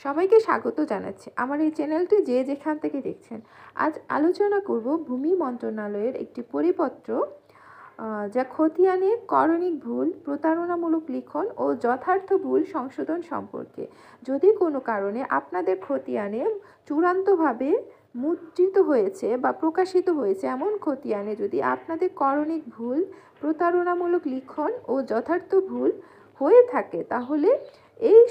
সবাইকে স্বাগত জানাচ্ছি আমার এই চ্যানেলটি যে যেখান থেকে দেখছেন। আজ আলোচনা করব ভূমি মন্ত্রণালয়ের একটি পরিপত্র যা খতিয়ানে করণিক ভুল, প্রতারণামূলক লিখন ও যথার্থ ভুল সংশোধন সম্পর্কে। যদি কোনো কারণে আপনাদের খতিয়ানে চূড়ান্তভাবে মুদ্রিত হয়েছে বা প্রকাশিত হয়েছে এমন খতিয়ানে যদি আপনাদের করণিক ভুল, প্রতারণামূলক লিখন ও যথার্থ ভুল হয়ে থাকে, তাহলে এই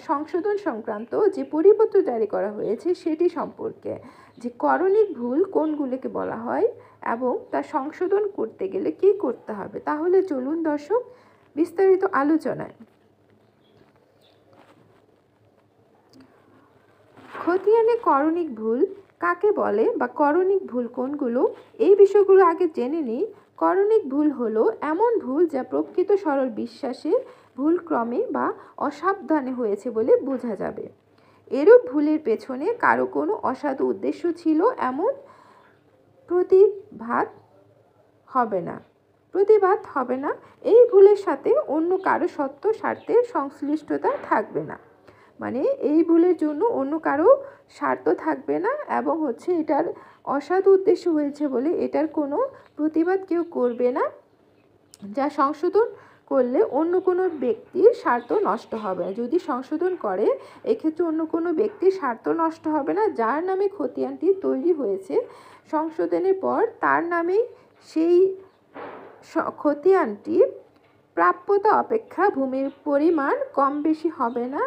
সংশোধন সংক্রান্ত যে পরিপত্র জারি করা হয়েছে সেটি সম্পর্কে, যে করণিক ভুল কোনগুলোকে বলা হয় এবং তা সংশোধন করতে গেলে কি করতে হবে। তাহলে চলুন দর্শক বিস্তারিত আলোচনায়। খতিয়ানে করণিক ভুল কাকে বলে বা করণিক ভুল কোনগুলো, এই বিষয়গুলো আগে জেনে নিই। করণিক ভুল হলো এমন ভুল যা প্রকৃত সরল বিশ্বাসে ভুলক্রমে বা অসাবধানে হয়েছে বলে বোঝা যাবে। এরূপ ভুলের পেছনে কারো কোনো অসাধু উদ্দেশ্য ছিল এমন প্রতিবাদ হবে না। এই ভুলের সাথে অন্য কারো সত্য স্বার্থের সংশ্লিষ্টতা থাকবে না। মানে এই ভুলের জন্য অন্য কারো স্বার্থ থাকবে না এবং এটার অসাধু উদ্দেশ্য হয়েছে বলে এটার কোনো প্রতিবাদ কেউ করবে না, যা সংশোধন করলে অন্য কোনো ব্যক্তির স্বার্থ নষ্ট হবে না। যদি সংশোধন করে এক্ষেত্রে অন্য কোনো ব্যক্তির স্বার্থ নষ্ট হবে না। যার নামে খতিয়ানটি তৈরি হয়েছে সংশোধনের পর তার নামেই সেই খতিয়ানটি প্রাপ্যতা অপেক্ষা ভূমির পরিমাণ কম বেশি হবে না,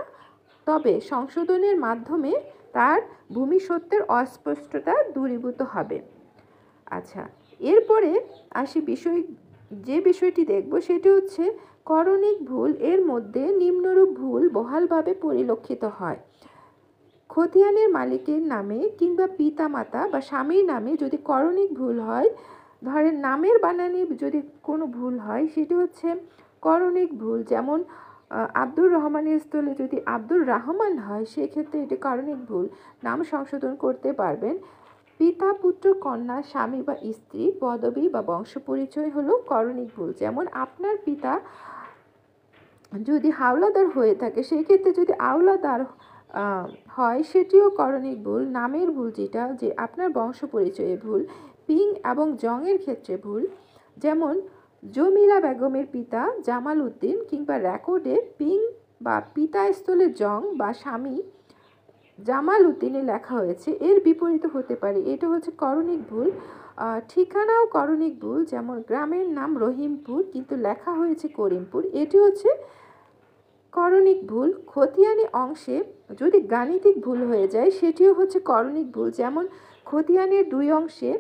তবে সংশোধনের মাধ্যমে তার ভূমি সত্যের অস্পষ্টতা দূরীভূত হবে। আচ্ছা, এরপরে আসি যে বিষয়টি দেখব সেটি হচ্ছে করণিক ভুল। এর মধ্যে নিম্নরূপ ভুল বহালভাবে পরিলক্ষিত হয়। খতিয়ানের মালিকের নামে কিংবা পিতামাতা বা স্বামীর নামে যদি করণিক ভুল হয়, ধরেন নামের বানানে যদি কোনো ভুল হয়, সেটি হচ্ছে করণিক ভুল। যেমন আব্দুর রহমানের স্থলে যদি আব্দুর রহমান হয়, সেক্ষেত্রে এটি করণিক ভুল, নাম সংশোধন করতে পারবেন। পিতা, পুত্র, কন্যা, স্বামী বা স্ত্রী, পদবী বা বংশ পরিচয় হলো করণিক ভুল। যেমন আপনার পিতা যদি হাওলাদার হয়ে থাকে, সেক্ষেত্রে যদি আওলাদার হয় সেটিও করণিক ভুল। নামের ভুল যেটা, যে আপনার বংশ পরিচয়ে ভুল। পিং এবং জংয়ের ক্ষেত্রে ভুল, যেমন জমিলা বেগমের পিতা জামাল উদ্দিন, কিংবা রেকর্ডে পিং বা পিতা স্থলে জং বা স্বামী জামাল উদ্দিনে লেখা হয়েছে, এর বিপরীত হতে পারে, এটা হচ্ছে করণিক ভুল। ঠিকানাও করণিক ভুল, যেমন গ্রামের নাম রহিমপুর কিন্তু লেখা হয়েছে করিমপুর, এটি হচ্ছে করণিক ভুল। খতিয়ানি অংশে যদি গাণিতিক ভুল হয়ে যায় সেটিও হচ্ছে করণিক ভুল, যেমন খতিয়ানের 2 অংশে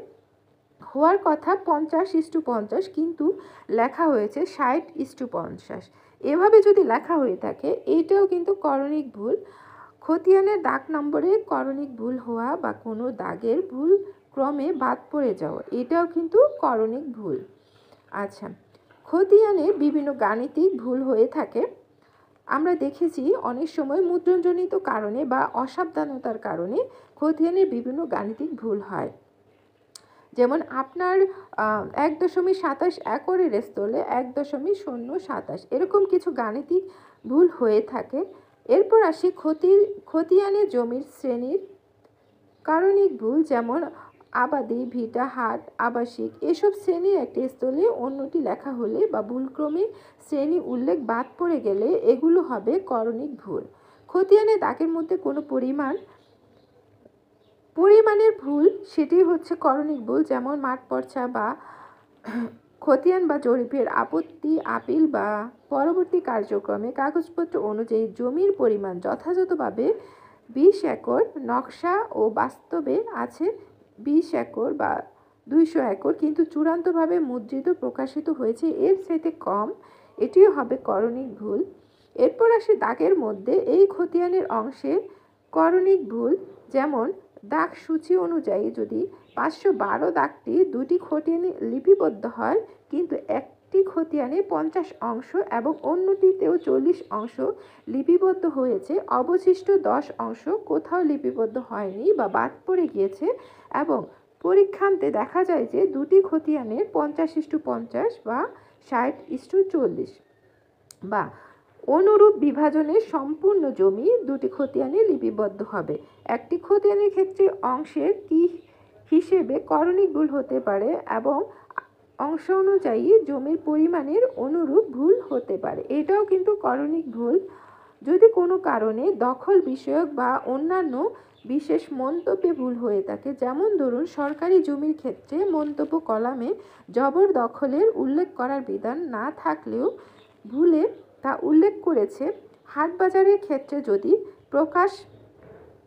হওয়ার কথা 50:50 কিন্তু লেখা হয়েছে 60:50, এভাবে যদি লেখা হয়ে থাকে এইটাও কিন্তু করণিক ভুল। খতিয়ানের দাগ নম্বরে করণিক ভুল হওয়া বা কোনো দাগের ভুল ক্রমে বাদ পড়ে যাওয়া, এটাও কিন্তু করণিক ভুল। আচ্ছা, খতিয়ানে বিভিন্ন গাণিতিক ভুল হয়ে থাকে। আমরা দেখেছি অনেক সময় মুদ্রণজনিত কারণে বা অসাবধানতার কারণে খতিয়ানের বিভিন্ন গাণিতিক ভুল হয়। যেমন আপনার 1.27 একরের স্থলে 1.027, এরকম কিছু গাণিতিক ভুল হয়ে থাকে। এরপর আসি খতিয়ানে জমির শ্রেণীর করণিক ভুল, যেমন আবাদি, ভিটা, হাট, আবাসিক এসব শ্রেণীর একটি স্থলে অন্যটি লেখা হলে বা ভুলক্রমে শ্রেণী উল্লেখ বাদ পড়ে গেলে এগুলো হবে করণিক ভুল। খতিয়ানে দাগের মধ্যে কোনো পরিমাণের ভুল, সেটি হচ্ছে করণিক ভুল, যেমন মাঠ পর্চা বা খতিয়ান বা জরিপের আপত্তি, আপিল বা পরবর্তী কার্যক্রমে কাগজপত্র অনুযায়ী জমির পরিমাণ যথাযথভাবে 20 একর, নকশা ও বাস্তবে আছে 20 একর বা 200 একর, কিন্তু চূড়ান্তভাবে মুদ্রিত প্রকাশিত হয়েছে এর চাইতে কম, এটিও হবে করণিক ভুল। এরপর আসে দাগের মধ্যে এই খতিয়ানের অংশে করণিক ভুল, যেমন দাগ সূচি অনুযায়ী যদি 512 দাগটি 2টি খতিয়ানে লিপিবদ্ধ হয়, কিন্তু একটি খতিয়ানে 50 অংশ এবং অন্যটিতেও 40 অংশ লিপিবদ্ধ হয়েছে, অবশিষ্ট 10 অংশ কোথাও লিপিবদ্ধ হয়নি বা বাদ পড়ে গিয়েছে, এবং পরীক্ষান্তে দেখা যায় যে 2টি খতিয়ানের 50:50 বা 60:40 বা অনুরূপ বিভাজনের সম্পূর্ণ জমি দুটি খতিয়ানে লিপিবদ্ধ হবে। একটি খতিয়ানের ক্ষেত্রে অংশের কি হিসেবে করণিক ভুল হতে পারে এবং অংশ অনুযায়ী জমির পরিমাণের অনুরূপ ভুল হতে পারে। এটাও কিন্তু করণিক ভুল। যদি কোনো কারণে দখল বিষয়ক বা অন্যান্য বিশেষ মন্তব্যে ভুল হয়ে থাকে, যেমন ধরুন সরকারি জমির ক্ষেত্রে মন্তব্য কলামে জবরদখলের উল্লেখ করার বিধান না থাকলেও ভুলে তা উল্লেখ করেছে। হাটবাজারের ক্ষেত্রে যদি প্রকাশ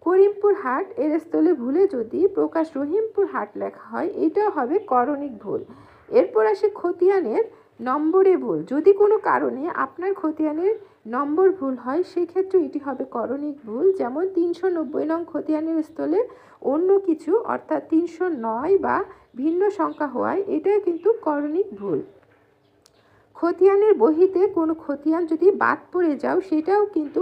করিমপুর হাট এর স্থলে ভুলে যদি প্রকাশ রহিমপুর হাট লেখা হয়, এটাও হবে করণিক ভুল। এরপর আসে খতিয়ানের নম্বরে ভুল। যদি কোনো কারণে আপনার খতিয়ানের নম্বর ভুল হয়, সেক্ষেত্রে এটি হবে করণিক ভুল। যেমন 390 নং খতিয়ানের স্থলে অন্য কিছু অর্থাৎ 309 বা ভিন্ন সংখ্যা হওয়ায় এটাও কিন্তু করণিক ভুল। খতিয়ানের বহিতে কোনো খতিয়ান যদি বাদ পড়ে যাও, সেটাও কিন্তু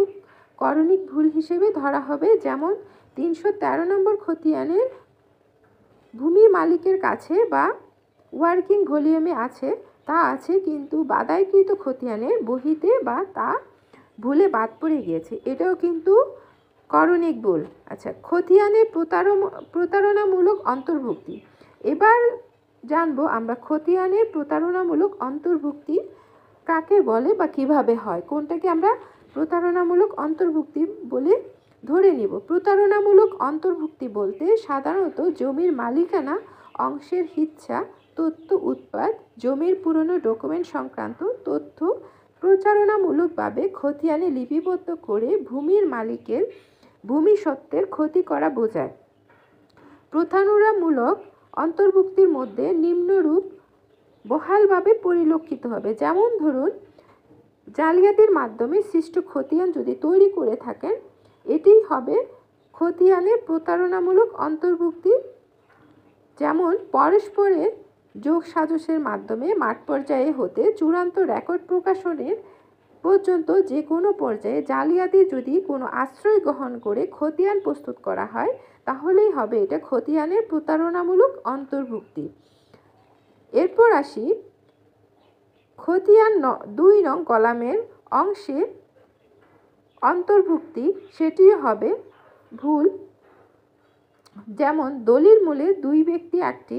করণিক ভুল হিসেবে ধরা হবে। যেমন 313 নম্বর খতিয়ানের ভূমি মালিকের কাছে বা ওয়ার্কিং ভলিউমে আছে, তা আছে, কিন্তু বাদাইকৃত খতিয়ানের বহিতে বা তা ভুলে বাদ পড়ে গিয়েছে, এটাও কিন্তু করণিক ভুল। আচ্ছা, খতিয়ানের প্রতারণামূলক অন্তর্ভুক্তি। এবার জানবো আমরা খতিয়ানের প্রতারণামূলক অন্তর্ভুক্তি কাকে বলে বা কিভাবে হয়, কোনটাকে আমরা প্রতারণামূলক অন্তর্ভুক্তি বলে ধরে নিব। প্রতারণামূলক অন্তর্ভুক্তি বলতে সাধারণত জমির মালিকানা, অংশের হিচ্ছা, তথ্য উৎপাদ, জমির পুরনো ডকুমেন্ট সংক্রান্ত তথ্য প্রচারণামূলকভাবে খতিয়ানে লিপিবদ্ধ করে ভূমির মালিকের ভূমি সত্ত্বের ক্ষতি করা বোঝায়। প্রতারণামূলক অন্তর্ভুক্তির মধ্যে নিম্নরূপ বহালভাবে পরিলক্ষিত হবে। যেমন ধরুন, জালিয়াতির মাধ্যমে সৃষ্ট খতিয়ান যদি তৈরি করে থাকেন, এটি হবে খতিয়ানের প্রতারণামূলক অন্তর্ভুক্তি। যেমন পরস্পরের যোগসাজশের মাধ্যমে মাঠ পর্যায়ে হতে চূড়ান্ত রেকর্ড প্রকাশনের পর্যন্ত যে কোনো পর্যায়ে জালিয়াতির যদি কোনো আশ্রয় গ্রহণ করে খতিয়ান প্রস্তুত করা হয়, তাহলেই হবে এটা খতিয়ানের প্রতারণামূলক অন্তর্ভুক্তি। এরপর আসি খতিয়ান 2 নং কলামের অংশে অন্তর্ভুক্তি, সেটিও হবে ভুল। যেমন দলিল মূলে দুই ব্যক্তি একটি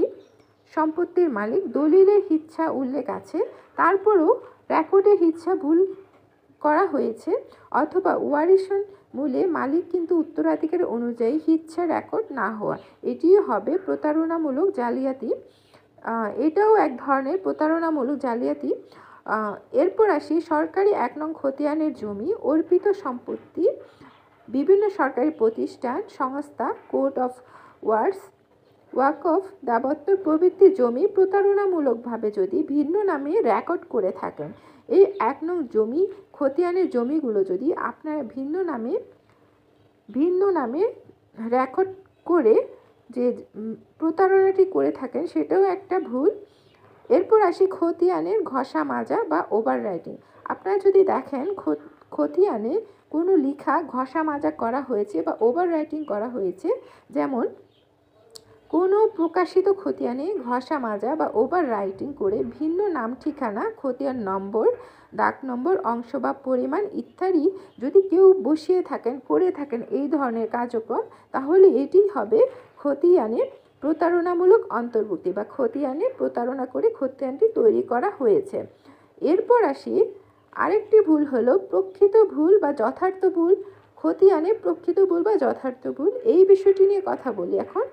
সম্পত্তির মালিক, দলিলের হিচ্ছা উল্লেখ আছে, তারপরও রেকর্ডের হিচ্ছা ভুল করা হয়েছে, অথবা ওয়ারিশন মূলে মালিক কিন্তু উত্তরাধিকার অনুযায়ী হিচ্ছা রেকর্ড না হওয়া, এটিও হবে প্রতারণামূলক জালিয়াতি। এটাও এক ধরনের প্রতারণামূলক জালিয়াতি। এরপর আসি সরকারি 1 নং খতিয়ানের জমি, অর্পিত সম্পত্তি, বিভিন্ন সরকারি প্রতিষ্ঠান, সংস্থা, কোর্ট অফ ওয়াকফ, দাবত্তর প্রভৃতি জমি প্রতারণামূলকভাবে যদি ভিন্ন নামে রেকর্ড করে থাকেন। এই 1 নং জমি খতিয়ানের জমিগুলো যদি আপনারা ভিন্ন নামে রেকর্ড করে যে প্রতারণাটি করে থাকেন, সেটাও একটা ভুল। এরপর আসি খতিয়ানের ঘষা মাজা বা ওভার রাইটিং। আপনারা যদি দেখেন খতিয়ানে কোনো লেখা ঘষা মাজা করা হয়েছে বা ওভার রাইটিং করা হয়েছে, যেমন কোনো প্রকাশিত খতিয়ানে ঘষা মাজা বা ওভার রাইটিং করে ভিন্ন নাম, ঠিকানা, খতিয়ান নম্বর, দাগ নম্বর, অংশ বা পরিমাণ ইত্যাদি যদি কেউ বসিয়ে থাকেন, করে থাকেন এই ধরনের কার্যক্রম, তাহলে এটি হবে খতিয়ানের প্রতারণামূলক অন্তর্ভুক্তি বা খতিয়ানে প্রতারণা করে খতিয়ানটি তৈরি করা হয়েছে। এরপর আসি আরেকটি ভুল হলো প্রকৃত ভুল বা যথার্থ ভুল। খতিয়ানে প্রকৃত ভুল বা যথার্থ ভুল, এই বিষয়টি নিয়ে কথা বলি এখন।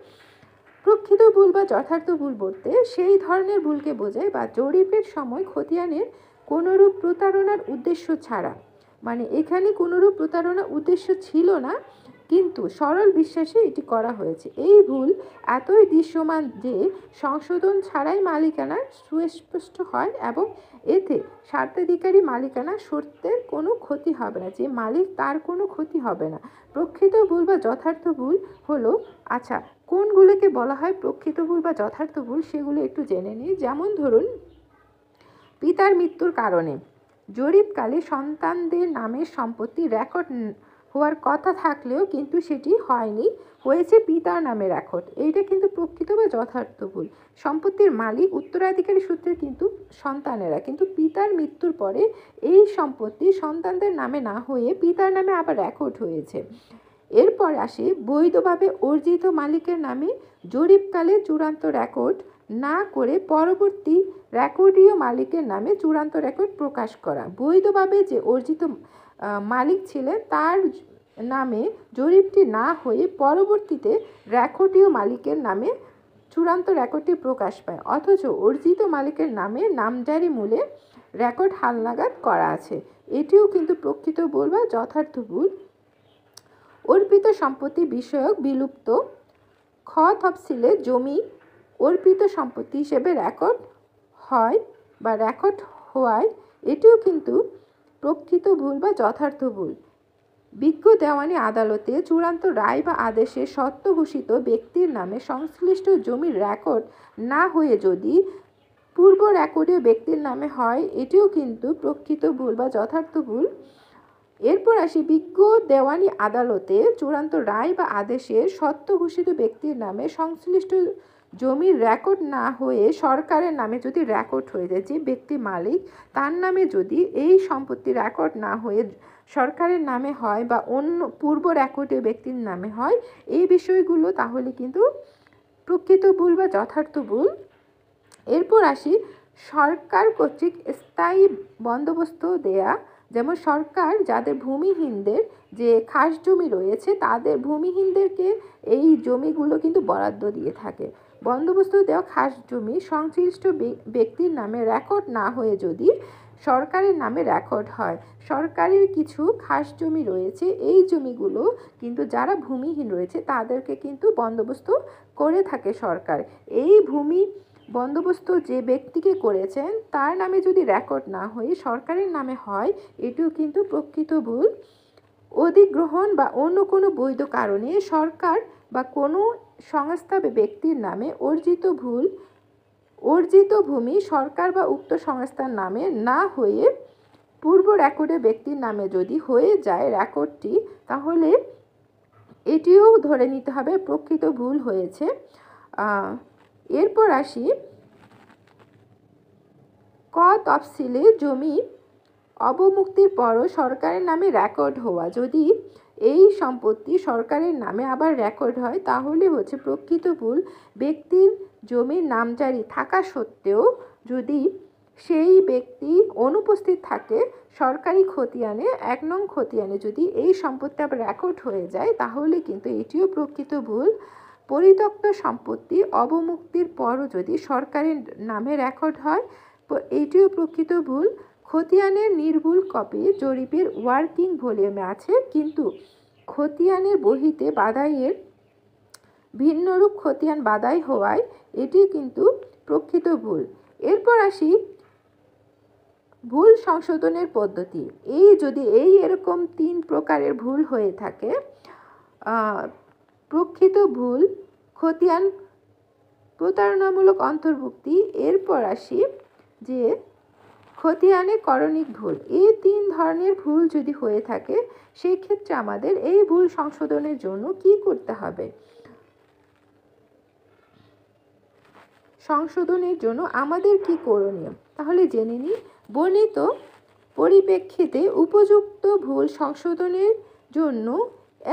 প্রকৃত ভুল বা যথার্থ ভুল বলতে সেই ধরনের ভুলকে বোঝায় বা জরিপের সময় খতিয়ানের কোনোরূপ প্রতারণার উদ্দেশ্য ছাড়া, মানে এখানে কোনোরূপ প্রতারণার উদ্দেশ্য ছিল না, কিন্তু সরল বিশ্বাসে এটি করা হয়েছে। এই ভুল এতই দৃশ্যমান যে সংশোধন ছাড়াই মালিকানা সুস্পষ্ট হয় এবং এতে স্বার্থাধিকারী মালিকানা সত্ত্বের কোনো ক্ষতি হবে না, যে মালিক তার কোনো ক্ষতি হবে না। প্রকৃত ভুল বা যথার্থ ভুল হলো, আচ্ছা কোনগুলোকে বলা হয় প্রকৃত ভুল বা যথার্থ ভুল, সেগুলো একটু জেনে নিই। যেমন ধরুন, পিতার মৃত্যুর কারণে জরিপকালে সন্তানদের নামের সম্পত্তি রেকর্ড হওয়ার কথা থাকলেও কিন্তু সেটি হয়নি, হয়েছে পিতার নামে রেকর্ড। এইটা কিন্তু প্রকৃত বা যথার্থ ভুল। সম্পত্তির মালিক উত্তরাধিকারী সূত্রে কিন্তু সন্তানেরা, কিন্তু পিতার মৃত্যুর পরে এই সম্পত্তি সন্তানদের নামে না হয়ে পিতার নামে আবার রেকর্ড হয়েছে। এরপর আসে বৈধভাবে অর্জিত মালিকের নামে জরিপকালে চূড়ান্ত রেকর্ড না করে পরবর্তী রেকর্ডীয় মালিকের নামে চূড়ান্ত রেকর্ড প্রকাশ করা। বৈধভাবে যে অর্জিত মালিক ছিলেন তার নামে জরিপটি না হয়ে পরবর্তীতে রেকর্ডীয় মালিকের নামে চূড়ান্ত রেকর্ডটি প্রকাশ পায়, অথচ অর্জিত মালিকের নামে নামজারি মূলে রেকর্ড হালনাগাদ করা আছে। এটিও কিন্তু প্রকৃত ভুল বা যথার্থ ভুল। অর্পিত সম্পত্তি বিষয়ক বিলুপ্ত খ তফসিলে জমি অর্পিত সম্পত্তি হিসেবে রেকর্ড হয় বা রেকর্ড হওয়ায় এটিও কিন্তু প্রকৃত ভুল বা যথার্থ ভুল। বিজ্ঞ দেওয়ানি আদালতে চূড়ান্ত রায় বা আদেশে সত্য ঘোষিত ব্যক্তির নামে সংশ্লিষ্ট জমির রেকর্ড না হয়ে যদি পূর্ব রেকর্ডীয় ব্যক্তির নামে হয়, এটিও কিন্তু প্রকৃত ভুল বা যথার্থ ভুল। এরপর আসি বিজ্ঞ দেওয়ানি আদালতে চূড়ান্ত রায় বা আদেশে সত্য ঘোষিত ব্যক্তির নামে সংশ্লিষ্ট জমির রেকর্ড না হয়ে সরকারের নামে যদি রেকর্ড হয়ে যায়, যে ব্যক্তি মালিক তার নামে যদি এই সম্পত্তি রেকর্ড না হয়ে সরকারের নামে হয় বা অন্য পূর্ব রেকর্ডীয় ব্যক্তির নামে হয়, এই বিষয়গুলো তাহলে কিন্তু প্রকৃত ভুল বা যথার্থ ভুল। এরপর আসি সরকার কর্তৃক স্থায়ী বন্দোবস্ত দেয়া, যেমন সরকার যাদের ভূমিহীনদের যে খাস জমি রয়েছে তাদের ভূমিহীনদেরকে এই জমিগুলো কিন্তু বরাদ্দ দিয়ে থাকে। বন্দোবস্ত দেওয়া খাস জমি সংশ্লিষ্ট ব্যক্তির নামে রেকর্ড না হয়ে যদি সরকারের নামে রেকর্ড হয়, সরকারের কিছু খাস জমি রয়েছে, এই জমিগুলো কিন্তু যারা ভূমিহীন রয়েছে তাদেরকে কিন্তু বন্দোবস্ত করে থাকে সরকার। এই ভূমি বন্দোবস্ত যে ব্যক্তিকে করেছেন তার নামে যদি রেকর্ড না হয়ে সরকারের নামে হয়, এটিও কিন্তু প্রকৃত ভুল। অধিগ্রহণ বা অন্য কোনো বৈধ কারণে সরকার বা কোনো সংস্থা বা ব্যক্তির নামে অর্জিত ভূমি সরকার বা উক্ত সংস্থার নামে না হয়ে পূর্ব রেকর্ডের ব্যক্তির নামে যদি হয়ে যায় রেকর্ডটি, তাহলে এটিও ধরে নিতে হবে প্রকৃত ভুল হয়েছে। এরপর আসি ক তফসিলে জমি অবমুক্তির পরও সরকারের নামে রেকর্ড হওয়া, যদি এই সম্পত্তি সরকারের নামে আবার রেকর্ড হয় তাহলে হচ্ছে প্রকৃত ভুল। ব্যক্তির জমির নামজারি থাকা সত্ত্বেও যদি সেই ব্যক্তি অনুপস্থিত থাকে সরকারি খতিয়ানে 1 নং খতিয়ানে যদি এই সম্পত্তি আবার রেকর্ড হয়ে যায় তাহলে কিন্তু এটিও প্রকৃত ভুল। পরিত্যক্ত সম্পত্তি অবমুক্তির পরও যদি সরকারের নামে রেকর্ড হয় এটিও প্রকৃত ভুল। খতিয়ানের নির্ভুল কপি জরিপের ওয়ার্কিং ভলিউমে আছে, কিন্তু খতিয়ানের বহিতে বাদাইয়ের ভিন্নরূপ খতিয়ান বাদাই হওয়ায় এটি কিন্তু প্রকৃত ভুল। এরপর আসি ভুল সংশোধনের পদ্ধতি। যদি এরকম 3 প্রকারের ভুল হয়ে থাকে, প্রকৃত ভুল, খতিয়ান প্রতারণামূলক অন্তর্ভুক্তি, এরপর আসি যে খতিয়ানে করণিক ভুল, এই 3 ধরনের ভুল যদি হয়ে থাকে সেই ক্ষেত্রে আমাদের এই ভুল সংশোধনের জন্য কি করতে হবে? সংশোধনের জন্য আমাদের কি করণীয় তাহলে জেনে নিই। বর্ণিত পরিপ্রেক্ষিতে উপযুক্ত ভুল সংশোধনের জন্য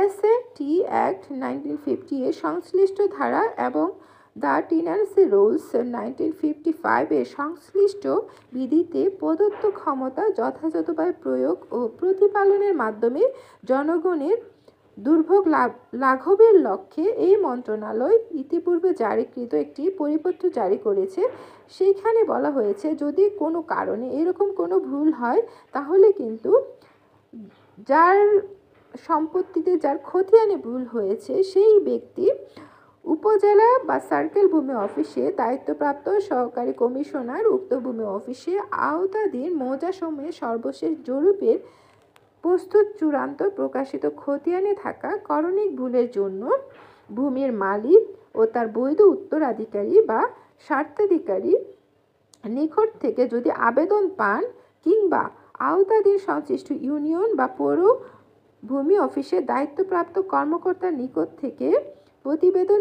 এসএটি অ্যাক্ট 1950 এর সংশ্লিষ্ট ধারা এবং দ্য টেনেন্সি রুলস 1955 এর সংশ্লিষ্ট বিধিতে প্রদত্ত ক্ষমতা যথাযথভাবে প্রয়োগ ও প্রতিপালনের মাধ্যমে জনগণের দুর্ভোগ লাঘবের লক্ষ্যে এই মন্ত্রণালয় ইতিপূর্বে জারিকৃত একটি পরিপত্র জারি করেছে। সেইখানে বলা হয়েছে যদি কোনো কারণে এরকম কোনো ভুল হয় তাহলে কিন্তু যার সম্পত্তিতে যার খতিয়ানে ভুল হয়েছে সেই ব্যক্তি উপজেলা বা সার্কেল ভূমি অফিসে দায়িত্বপ্রাপ্ত সহকারী কমিশনার উক্ত ভূমি অফিসে আওতাধীন মৌজাসমূহে সর্বশেষ জরিপের প্রস্তুত চূড়ান্ত প্রকাশিত খতিয়ানে থাকা করণিক ভুলের জন্য ভূমির মালিক ও তার বৈধ উত্তরাধিকারী বা স্বার্থাধিকারী নিকট থেকে যদি আবেদন পান কিংবা আওতাধীন সংশ্লিষ্ট ইউনিয়ন বা পৌর ভূমি অফিসের দায়িত্বপ্রাপ্ত কর্মকর্তার নিকট থেকে প্রতিবেদন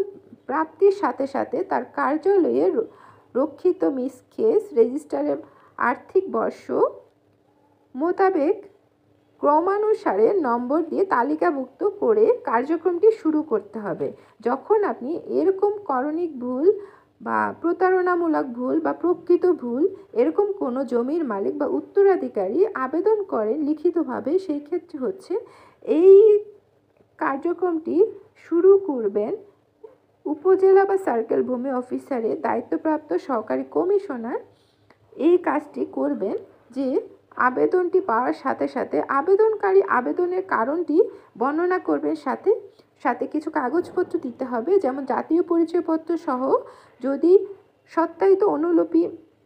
প্রাপ্তির সাথে সাথে তার কার্যালয়ে রক্ষিত মিস কেস রেজিস্টারের আর্থিক বর্ষ মোতাবেক ক্রমানুসারে নম্বর দিয়ে তালিকাভুক্ত করে কার্যক্রমটি শুরু করতে হবে। যখন আপনি এরকম করণিক ভুল বা প্রতারণামূলক ভুল বা প্রকৃত ভুল এরকম কোনো জমির মালিক বা উত্তরাধিকারী আবেদন করেন লিখিতভাবে, সেই ক্ষেত্রে হচ্ছে এই কার্যক্রমটি শুরু করবেন উপজেলা বা সার্কেল ভূমি অফিসারের দায়িত্বপ্রাপ্ত সহকারী কমিশনার। এই কাজটি করবেন যে আবেদনটি পাওয়ার সাথে সাথে আবেদনকারী আবেদনের কারণটি বর্ণনা করবেন, সাথে সাথে কিছু কাগজপত্র দিতে হবে, যেমন জাতীয় পরিচয়পত্র সহ যদি সত্যায়িত অনুলিপি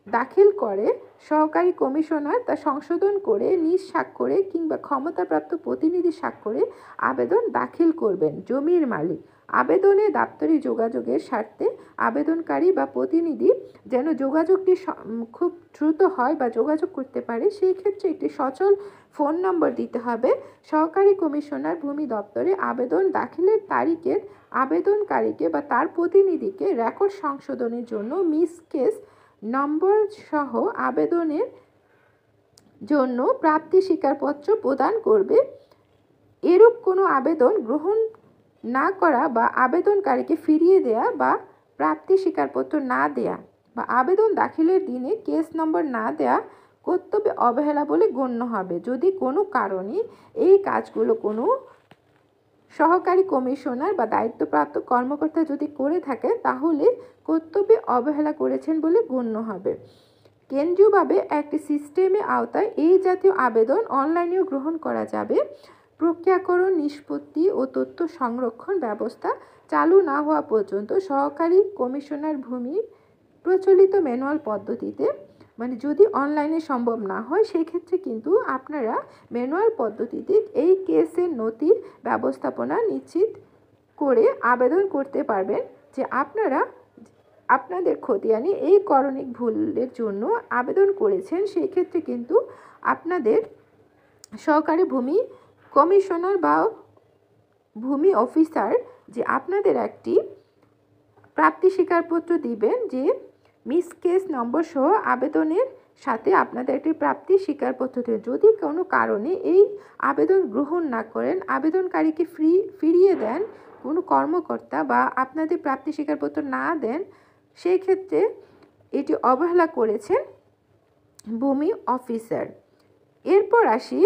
দাখিল করে সহকারী কমিশনার তা সংশোধন করে নিজ স্বাক্ষরে কিংবা ক্ষমতাপ্রাপ্ত প্রতিনিধি স্বাক্ষরে আবেদন দাখিল করবেন। জমির মালিক আবেদনে দাপ্তরিক যোগাযোগের স্বার্থে আবেদনকারী বা প্রতিনিধি যেন যোগাযোগটি খুব দ্রুত হয় বা যোগাযোগ করতে পারে, সেই ক্ষেত্রে একটি সচল ফোন নম্বর দিতে হবে। সহকারী কমিশনার ভূমি দপ্তরে আবেদন দাখিলের তারিখের আবেদনকারীকে বা তার প্রতিনিধিকে রেকর্ড সংশোধনের জন্য মিস কেস নম্বর সহ আবেদনের জন্য প্রাপ্তি স্বীকারপত্র প্রদান করবে। এরূপ কোনো আবেদন গ্রহণ না করা বা আবেদনকারীকে ফিরিয়ে দেয়া বা প্রাপ্তি স্বীকারপত্র না দেয়া বা আবেদন দাখিলের দিনে কেস নম্বর না দেয়া কর্তব্যে অবহেলা বলে গণ্য হবে। যদি কোনো কারণে এই কাজগুলো কোনো সহকারী কমিশনার বা দায়িত্বপ্রাপ্ত কর্মকর্তা যদি করে থাকে তাহলে কর্তব্যে অবহেলা করেছেন বলে গণ্য হবে। কেন্দ্রীয়ভাবে একটি সিস্টেমের আওতায় এই জাতীয় আবেদন অনলাইনেও গ্রহণ করা যাবে। প্রক্রিয়াকরণ, নিষ্পত্তি ও তথ্য সংরক্ষণ ব্যবস্থা চালু না হওয়া পর্যন্ত সহকারী কমিশনার ভূমির প্রচলিত ম্যানুয়াল পদ্ধতিতে, মানে যদি অনলাইনে সম্ভব না হয় সেই ক্ষেত্রে কিন্তু আপনারা ম্যানুয়াল পদ্ধতিতে এই কেসের নথির ব্যবস্থাপনা নিশ্চিত করে আবেদন করতে পারবেন যে আপনারা আপনাদের খতিয়ানে এই করণিক ভুলের জন্য আবেদন করেছেন। সেই ক্ষেত্রে কিন্তু আপনাদের সহকারী ভূমি কমিশনার বা ভূমি অফিসার যে আপনাদের একটি প্রাপ্তি স্বীকারপত্র দিবেন যে মিস কেস নম্বর সহ আবেদনের সাথে আপনাদের একটি প্রাপ্তি স্বীকারপত্র দেবেন। যদি কোনো কারণে এই আবেদন গ্রহণ না করেন, আবেদনকারীকে ফিরিয়ে দেন কোনো কর্মকর্তা বা আপনাদের প্রাপ্তি স্বীকারপত্র না দেন, সেই ক্ষেত্রে এটি অবহেলা করেছেন ভূমি অফিসার। এরপর আসি,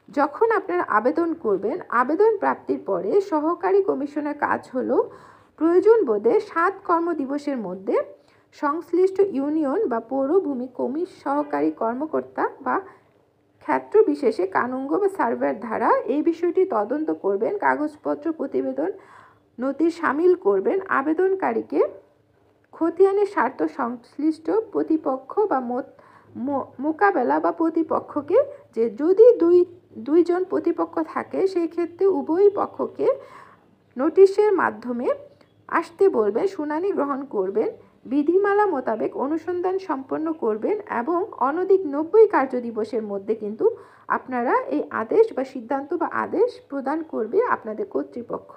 যখন আপনারা আবেদন করবেন, আবেদন প্রাপ্তির পরে সহকারী কমিশনের কাজ হলো প্রয়োজন বোধে 7 কর্মদিবসের মধ্যে সংশ্লিষ্ট ইউনিয়ন বা পৌর ভূমি সহকারী কর্মকর্তা বা ক্ষেত্র বিশেষে কানুঙ্গ বা সার্ভের ধারা এই বিষয়টি তদন্ত করবেন, কাগজপত্র প্রতিবেদন নথি সামিল করবেন। আবেদনকারীকে খতিয়ানের স্বার্থ সংশ্লিষ্ট প্রতিপক্ষ বা মোকাবেলা বা প্রতিপক্ষকে, যে যদি দুইজন প্রতিপক্ষ থাকে সেই ক্ষেত্রে উভয় পক্ষকে নোটিশের মাধ্যমে আসতে বলবেন, শুনানি গ্রহণ করবেন, বিধিমালা মোতাবেক অনুসন্ধান সম্পন্ন করবেন এবং অনধিক 90 কার্যদিবসের মধ্যে কিন্তু আপনারা এই আদেশ বা সিদ্ধান্ত বা আদেশ প্রদান করবে আপনাদের কর্তৃপক্ষ।